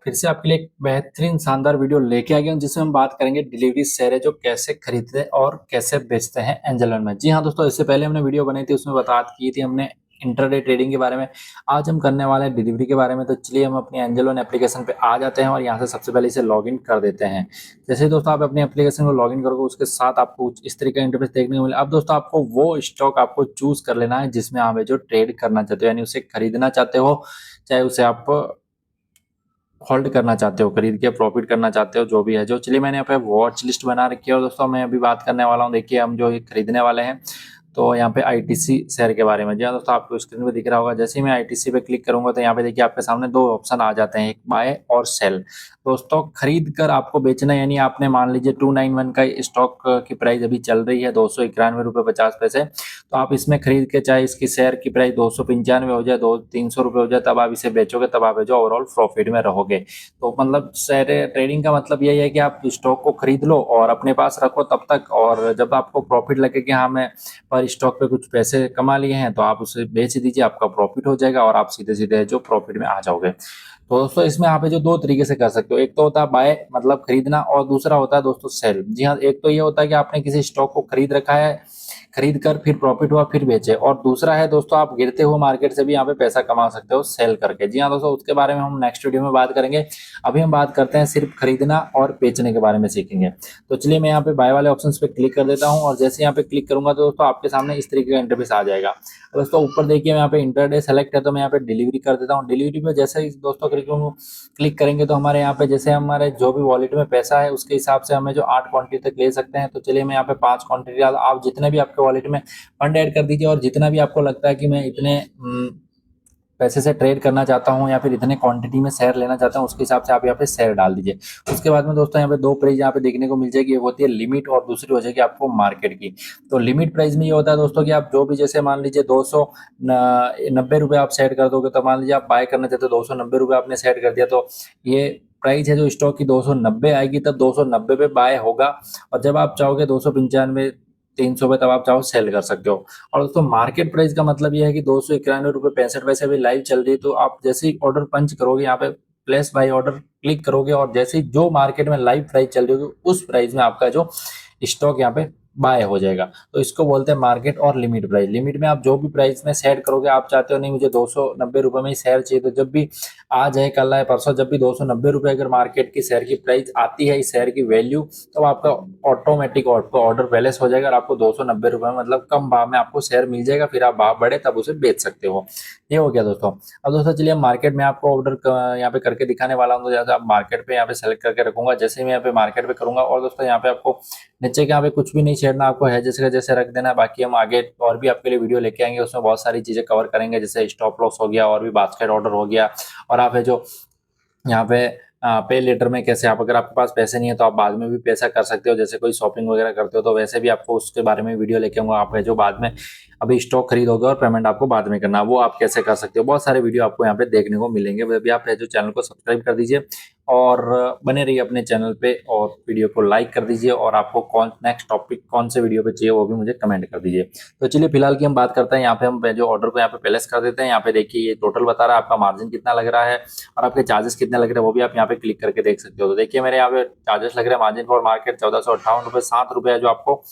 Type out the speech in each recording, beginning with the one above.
फिर से आपके लिए एक बेहतरीन शानदार वीडियो लेके आ गया हूँ जिसमें हम बात करेंगे डिलीवरी शेयर है जो कैसे खरीदते और कैसे बेचते हैं एंजल वन में। जी हाँ दोस्तों, इससे पहले हमने वीडियो बनाई थी, उसमें बात की थी हमने इंटरडे ट्रेडिंग के बारे में। आज हम करने वाले हैं डिलीवरी के बारे में। तो चलिए हम अपनी एंजल वन एप्लीकेशन पे आ जाते हैं और यहाँ से सबसे पहले इसे लॉगिन कर देते हैं। जैसे ही दोस्तों आप अपनी एप्लीकेशन को लॉगिन करोगे उसके साथ आपको कुछ इस तरीके का इंटरफेस देखने को मिले। अब दोस्तों आपको वो स्टॉक आपको चूज कर लेना है जिसमें आप जो ट्रेड करना चाहते हो, यानी उसे खरीदना चाहते हो, चाहे उसे आप होल्ड करना चाहते हो, खरीद के प्रॉफिट करना चाहते हो, जो भी है। जो चलिए मैंने यहाँ पे वॉच लिस्ट बना रखी है और दोस्तों मैं अभी बात करने वाला हूँ, देखिए हम जो ये खरीदने वाले हैं तो यहाँ पे आईटीसी शेयर के बारे में। जी हाँ दोस्तों, आपको स्क्रीन पे दिख रहा होगा। जैसे ही मैं आईटीसी पे क्लिक करूंगा तो यहाँ पे देखिए आपके सामने दो ऑप्शन आ जाते हैं, एक बाय और सेल। दोस्तों खरीद कर आपको बेचना, यानी आपने मान लीजिए 291 का स्टॉक की प्राइस अभी चल रही है 291 रुपये 50 पैसे, तो आप इसमें खरीद के चाहे इसकी शेयर की प्राइस 295 हो जाए, 300 रुपये हो जाए, तब आप इसे बेचोगे, तब आप जो ओवरऑल प्रॉफिट में रहोगे। तो मतलब शेयर ट्रेडिंग का मतलब यही है कि आप स्टॉक को खरीद लो और अपने पास रखो तब तक, और जब आपको प्रॉफिट लगे कि हाँ मैं पर स्टॉक पे कुछ पैसे कमा लिए हैं तो आप उसे बेच दीजिए, आपका प्रॉफिट हो जाएगा और आप सीधे सीधे जो प्रॉफिट में आ जाओगे। तो दोस्तों इसमें आप जो दो तरीके से कर सकते हो, एक तो होता है बाय मतलब खरीदना, और दूसरा होता है दोस्तों सेल। जी हाँ, एक तो ये होता है कि आपने किसी स्टॉक को खरीद रखा है, खरीद कर फिर प्रॉफिट हुआ फिर बेचे, और दूसरा है दोस्तों आप गिरते हुए मार्केट से भी यहाँ पे पैसा कमा सकते हो सेल करके। जी हाँ दोस्तों, उसके बारे में हम नेक्स्ट वीडियो में बात करेंगे। अभी हम बात करते हैं सिर्फ खरीदना और बेचने के बारे में सीखेंगे। तो चलिए मैं यहाँ पे बाय वाले ऑप्शन पे क्लिक कर देता हूँ और जैसे यहाँ पे क्लिक करूंगा तो दोस्तों आपके सामने इस तरीके का इंटरफेस आ जाएगा। दोस्तों ऊपर देखिए यहाँ पे इंटरडे सेलेक्ट है, तो मैं यहाँ पे डिलीवरी कर देता हूँ। डिलीवरी पे जैसे ही दोस्तों क्लिक करेंगे तो हमारे यहाँ पे जैसे हमारे जो भी वॉलेट में पैसा है उसके हिसाब से हमें जो 8 क्वांटिटी तक ले सकते हैं। तो चलिए मैं यहाँ पे 5 क्वांटिटी, आप जितने भी आपके वॉलेट में फंड ऐड कर दीजिए, और जितना भी आपको लगता है कि मैं इतने पैसे से ट्रेड करना चाहता हूँ या फिर इतने क्वांटिटी में शेयर लेना चाहता हूँ, उसके हिसाब से आप यहाँ पे शेयर डाल दीजिए। उसके बाद में दोस्तों यहाँ पे दो प्राइस यहाँ पे देखने को मिल जाएगी, एक होती है लिमिट और दूसरी हो जाएगी आपको मार्केट की। तो लिमिट प्राइस में ये होता है दोस्तों कि आप जो भी, जैसे मान लीजिए 290 रुपये आप सेट कर दोगे, तो मान लीजिए आप बाय करना चाहते हो, 290 रुपये आपने सेट कर दिया, तो ये प्राइस है जो स्टॉक की 290 आएगी, तब 290 पे बाय होगा। और जब आप चाहोगे 295 300 पे, तब आप चाहो सेल कर सकते हो। और दोस्तों मार्केट प्राइस का मतलब ये है कि 291 रुपये 65 पैसे अभी लाइव चल रही है, तो आप जैसे ही ऑर्डर पंच करोगे यहाँ पे प्लेस बाय ऑर्डर क्लिक करोगे, और जैसे ही जो मार्केट में लाइव प्राइस चल रही होगी उस प्राइस में आपका जो स्टॉक यहाँ पे बाय हो जाएगा। तो इसको बोलते हैं मार्केट और लिमिट प्राइस। लिमिट में आप जो भी प्राइस में सेट करोगे, आप चाहते हो नहीं मुझे 290 रुपये में ही शेयर चाहिए, तो जब भी आज है कल है परसों, जब भी 290 रुपये अगर मार्केट की शेयर की प्राइस आती है, इस शेयर की वैल्यू, तो आपका ऑटोमेटिक आपको ऑर्डर बैलेंस हो जाएगा और आपको 290 रुपये मतलब कम भाव में आपको शेयर मिल जाएगा। फिर आप भाव बढ़े तब उसे बेच सकते हो। ये हो गया दोस्तों। अब दोस्तों चलिए मार्केट में आपको ऑर्डर यहाँ पे करके दिखाने वाला हूँ। तो जैसे आप मार्केट पे यहाँ पे सेलेक्ट करके रखूंगा, जैसे मैं यहाँ पे मार्केट पे करूंगा, और दोस्तों यहाँ पे आपको नीचे के यहाँ पे कुछ भी नहीं छेड़ना, आपको है जैसे का जैसे रख देना है। बाकी हम आगे और भी आपके लिए वीडियो लेके आएंगे, उसमें बहुत सारी चीजें कवर करेंगे, जैसे स्टॉप लॉस हो गया और भी बास्केट ऑर्डर हो गया, और आप है जो यहाँ पे पे लेटर में कैसे, आप अगर आपके पास पैसे नहीं है तो आप बाद में भी पैसा कर सकते हो, जैसे कोई शॉपिंग वगैरह करते हो तो वैसे भी आपको उसके बारे में वीडियो लेके आऊंगा। आप है जो बाद में अभी स्टॉक खरीदोगे और पेमेंट आपको बाद में करना, वो आप कैसे कर सकते हो, बहुत सारे वीडियो आपको यहाँ पे देखने को मिलेंगे। अभी आप है जो चैनल को सब्सक्राइब कर दीजिए और बने रहिए अपने चैनल पे, और वीडियो को लाइक कर दीजिए, और आपको कौन नेक्स्ट टॉपिक कौन से वीडियो पे चाहिए वो भी मुझे कमेंट कर दीजिए। तो चलिए फिलहाल की हम बात करते हैं, यहाँ पे हम जो ऑर्डर को यहाँ पे प्लेस कर देते हैं। यहाँ पे देखिए ये टोटल बता रहा है आपका मार्जिन कितना लग रहा है और आपके चार्जेस कितने लग रहे हैं, वो भी आप यहाँ पे क्लिक करके देख सकते हो। तो देखिए मेरे यहाँ पे चार्जेस लग रहे हैं मार्जिन फॉर मार्केट 1458 रुपये 7 रुपये है, जो आपको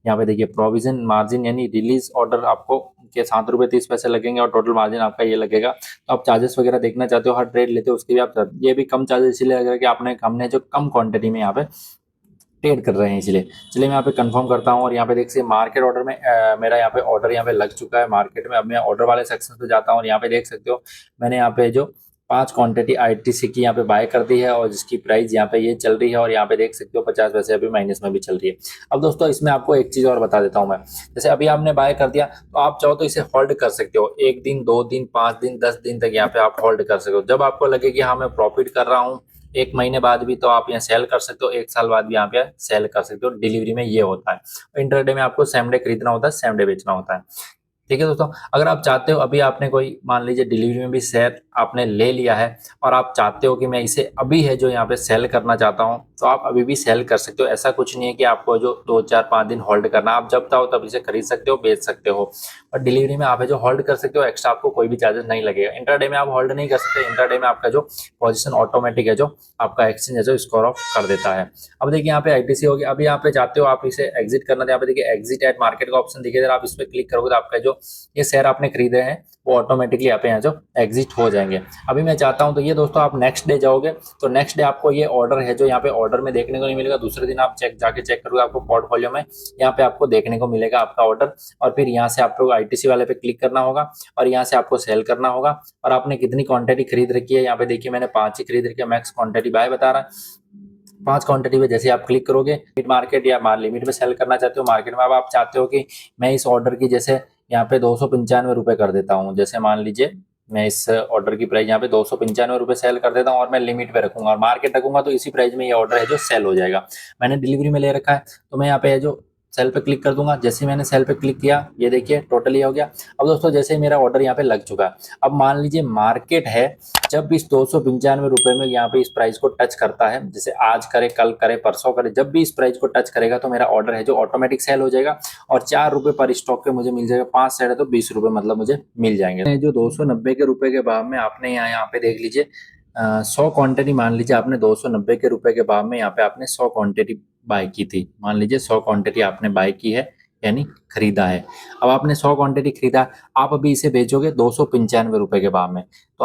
यहाँ पे देखिए प्रोविजन मार्जिन यानी रिलीज ऑर्डर आपको के 7 रुपये 30 पैसे लगेंगे, और टोटल मार्जिन आपका ये लगेगा। तो आप चार्जेस वगैरह देखना चाहते हो, हर ट्रेड लेते हो उसके भी आप, ये भी कम चार्जेस इसलिए लग रहा है कि हमने जो कम क्वांटिटी में यहाँ पे ट्रेड कर रहे हैं इसलिए। चलिए मैं यहाँ पे कंफर्म करता हूँ, और यहाँ पे देखिए मार्केट ऑर्डर में मेरा यहाँ पे ऑर्डर यहाँ पे लग चुका है मार्केट में। अब मैं ऑर्डर वाले सेक्शन पे जाता हूँ और यहाँ पे देख सकते हो मैंने यहाँ पे जो 5 क्वांटिटी आईटीसी की यहाँ पे बाय कर दी है, और जिसकी प्राइस यहाँ पे ये चल रही है, और यहाँ पे देख सकते हो 50 पैसे अभी माइनस में भी चल रही है। अब दोस्तों इसमें आपको एक चीज और बता देता हूँ मैं, जैसे अभी आपने बाय कर दिया तो आप चाहो तो इसे होल्ड कर सकते हो, 1 दिन 2 दिन 5 दिन 10 दिन तक यहाँ पे आप होल्ड कर सकते हो। जब आपको लगे कि हाँ मैं प्रॉफिट कर रहा हूँ 1 महीने बाद भी, तो आप यहाँ सेल कर सकते हो, 1 साल बाद भी यहाँ पे सेल कर सकते हो। डिलीवरी में ये होता है। इंटरडे में आपको सेम डे खरीदना होता है, सेम डे बेचना होता है। ठीक है दोस्तों, अगर आप चाहते हो अभी आपने कोई मान लीजिए डिलीवरी में भी शेयर आपने ले लिया है और आप चाहते हो कि मैं इसे अभी है जो यहाँ पे सेल करना चाहता हूँ, तो आप अभी भी सेल कर सकते हो। ऐसा कुछ नहीं है कि आपको जो 2 4 5 दिन होल्ड करना, आप जब चाहो तब इसे खरीद सकते हो, बेच सकते हो। और डिलीवरी में आप है जो होल्ड कर सकते हो, एक्स्ट्रा आपको कोई भी चार्जेस नहीं लगेगा। इंट्राडे में आप होल्ड नहीं कर सकते, इंट्राडे में आपका जो पोजीशन ऑटोमेटिक है जो आपका एक्सचेंज है जो स्कोर ऑफ कर देता है। अब देखिए यहाँ पे आईटीसी होगी, अभी यहाँ पे चाहते हो आप इसे एग्जिट करना, तो यहाँ पे देखिए एग्जिट एट मार्केट का ऑप्शन दिखेगा, आप इस पर क्लिक करोगे तो आपका जो ये शेयर आपने खरीदे हैं वो ऑटोमेटिकली यहाँ पे यहाँ जो एग्जिट हो जाएंगे। अभी मैं चाहता हूँ तो ये दोस्तों आप नेक्स्ट डे जाओगे तो नेक्स्ट डे आपको ये ऑर्डर है जो यहाँ पे ऑर्डर में देखने को नहीं मिलेगा। दूसरे दिन आप जाके चेक करोगे, आपको पोर्टफोलियो में यहाँ पे आपको देखने को मिलेगा आपका ऑर्डर, और फिर यहाँ से आपको आईटीसी वाले पे क्लिक करना होगा और यहाँ से आपको सेल करना होगा। और आपने कितनी क्वांटिटी खरीद रखी है, यहाँ पे देखिए मैंने 5 ही खरीद रखी है, मैक्स क्वांटिटी बाय बता रहा है। 5 क्वांटिटी पे जैसे आप क्लिक करोगे, लिमिट मार्केट या लिमिट में सेल करना चाहते हो, मार्केट में अब आप चाहते हो कि मैं इस ऑर्डर की जैसे यहाँ पे 295 रुपए कर देता हूँ, जैसे मान लीजिए मैं इस ऑर्डर की प्राइस यहाँ पे 295 रुपए सेल कर देता हूँ और मैं लिमिट पे रखूंगा और मार्केट रखूंगा तो इसी प्राइस में ये ऑर्डर है जो सेल हो जाएगा। मैंने डिलीवरी में ले रखा है तो मैं यहाँ पे है जो सेल पे क्लिक कर दूंगा। जैसे ही मैंने सेल पे क्लिक किया, ये देखिए टोटली हो गया। अब दोस्तों जैसे ही मेरा ऑर्डर यहाँ पे लग चुका है, अब मान लीजिए मार्केट है जब इस 295 रुपए में यहाँ पे इस प्राइस को टच करता है, जैसे आज करे, कल करे, परसों करे, जब भी इस प्राइस को टच करेगा तो मेरा ऑर्डर है जो ऑटोमेटिक सेल हो जाएगा और 4 रुपए पर स्टॉक पे मुझे मिल जाएगा। 5 सेट है तो 20 रुपए मतलब मुझे मिल जाएंगे। जो 290 के रुपए के भाव में आपने यहाँ पे देख लीजिए 100 क्वांटिटी, मान लीजिए आपने 290 के रुपए के भाव में यहाँ पे आपने 100 क्वांटिटी बाय की थी, मान लीजिए 100 क्वांटिटी आपने बाय की है यानी खरीदा है। अब आपने 100 क्वांटिटी खरीदा, आप अभी इसे बेचोगे 295 रुपए के भाव में, तो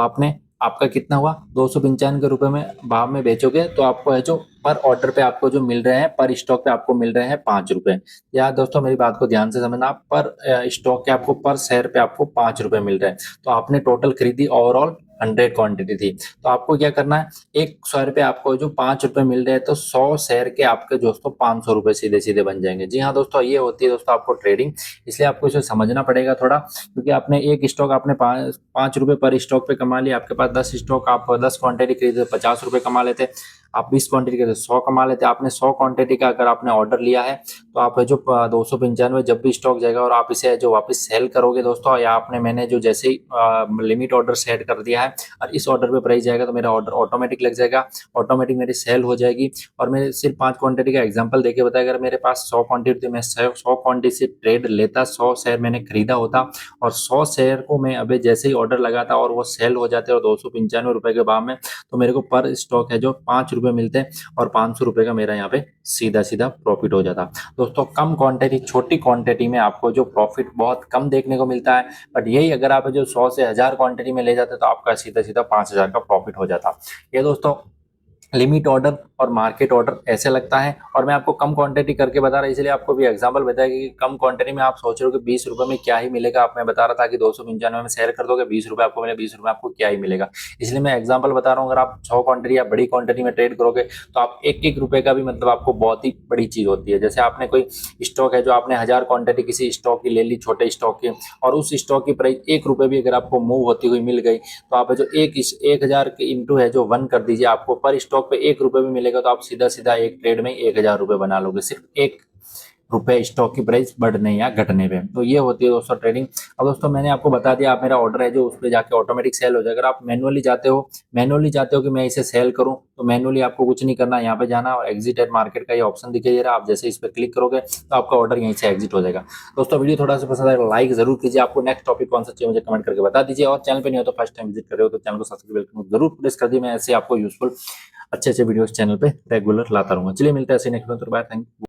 आपका कितना हुआ, 295 रुपए में भाव में बेचोगे तो आपको है जो पर ऑर्डर पे आपको जो मिल रहे हैं, पर स्टॉक पे आपको मिल रहे हैं 5 रुपए। यार दोस्तों मेरी बात को ध्यान से समझना, पर स्टॉक के आपको पर शेयर पे आपको 5 रुपए मिल रहे हैं। तो आपने टोटल खरीदी ओवरऑल 100 क्वांटिटी थी, तो आपको क्या करना है, एक शेयर पे आपको जो 5 रुपए मिल रहे हैं तो 100 शेयर के आपके दोस्तों 500 रुपए सीधे सीधे बन जाएंगे। जी हाँ दोस्तों, ये होती है दोस्तों आपको ट्रेडिंग, इसलिए आपको इसे समझना पड़ेगा थोड़ा, क्योंकि आपने एक स्टॉक आपने 5 रुपए पर स्टॉक पे कमा लिया, आपके पास 10 स्टॉक, आप 10 क्वांटिटी खरीदे 50 रुपए कमा लेते, आप 20 क्वांटिटी खरीदे 100 कमा लेते। आपने 100 क्वांटिटी का अगर आपने ऑर्डर लिया है तो आप जो 295 जब भी स्टॉक जाएगा और आप इसे जो वापस सेल करोगे दोस्तों, या मैंने जो जैसे ही लिमिट ऑर्डर सेट कर दिया है और इस ऑर्डर पे प्राइस जाएगा तो मेरा ऑर्डर ऑटोमेटिक लग जाएगा, ऑटोमेटिक मेरी सेल हो जाएगी। और मैं सिर्फ 5 क्वांटिटी का एग्जांपल देके बताया, अगर मेरे पास 100 क्वांटिटी थी, मैं 100 क्वांटिटी से ट्रेड लेता, 100 शेयर मैंने खरीदा होता और 100 शेयर को मैं अभी जैसे ही ऑर्डर लगाता और वो सेल हो जाते और 295 रुपए के भाव में, तो मेरे को पर स्टॉक है जो 5 रुपए मिलते और 500 रुपए का मेरा यहाँ पे सीधा सीधा प्रॉफिट हो जाता। दोस्तों कम क्वांटिटी, छोटी क्वांटिटी में आपको जो प्रॉफिट बहुत कम देखने को मिलता है, बट यही अगर आप जो 100 से 1000 क्वांटिटी में ले जाते तो आपका सीधा सीधा 5000 का प्रॉफिट हो जाता। ये दोस्तों लिमिट ऑर्डर और मार्केट ऑर्डर ऐसे लगता है, और मैं आपको कम क्वांटिटी करके बता रहा, इसलिए आपको भी एग्जांपल बताया कि कम क्वांटिटी में आप सोच रहे हो कि 20 रुपए में क्या ही मिलेगा। आप मैं बता रहा था कि 295 में शेयर कर दोगे 20 रुपए आपको मिले, 20 रुपए आपको क्या ही मिलेगा, इसलिए मैं एग्जांपल बता रहा हूँ। अगर आप 100 क्वांटिटी या बड़ी क्वांटिटी में ट्रेड करोगे तो आप एक एक रुपए का भी मतलब आपको बहुत ही बड़ी चीज होती है। जैसे आपने कोई स्टॉक है जो आपने 1000 क्वांटिटी किसी स्टॉक की ले ली, छोटे स्टॉक की, और उस स्टॉक की प्राइस 1 रुपए भी अगर आपको मूव होती हुई मिल गई तो आप जो 1000 के इंटू है जो 1 कर दीजिए, आपको पर स्टॉक पे 1 रुपए भी मिलेगा तो आप सीधा सीधा एक ट्रेड में 1000 रुपए बना लोगे, सिर्फ 1 रुपए स्टॉक की प्राइस बढ़ने या घटने पे। तो ये होती है दोस्तों ट्रेडिंग। अब दोस्तों मैंने आपको बता दिया, आप मेरा ऑर्डर है जो उस पर जाके ऑटोमेटिक सेल हो जाएगा। अगर आप मैनुअली चाहते हो कि मैं इसे सेल करूं तो मैनुअली आपको कुछ नहीं करना, यहाँ पे जाना और एग्जिट एट मार्केट का ये ऑप्शन दिखाई दे रहा है, आप जैसे इस पर क्लिक करोगे तो आपका ऑर्डर यहीं से एग्जिट हो जाएगा। दोस्तों वीडियो थोड़ा सा पसंद आएगा लाइक जरूर कीजिए, आपको नेक्स्ट टॉपिक कौन सा चाहिए मुझे कमेंट करके बता दीजिए, और चैनल पे नहीं हो तो फर्स्ट टाइम विजिट कर रहे हो तो चैनल को सब्सक्राइब जरूर प्रेस कर दिए, मैं ऐसे आपको यूजफुल अच्छे अच्छे वीडियोस चैनल पे रेगुलर लाता रहूंगा। चलिए मिलते हैं ऐसे next video, bye, thank you.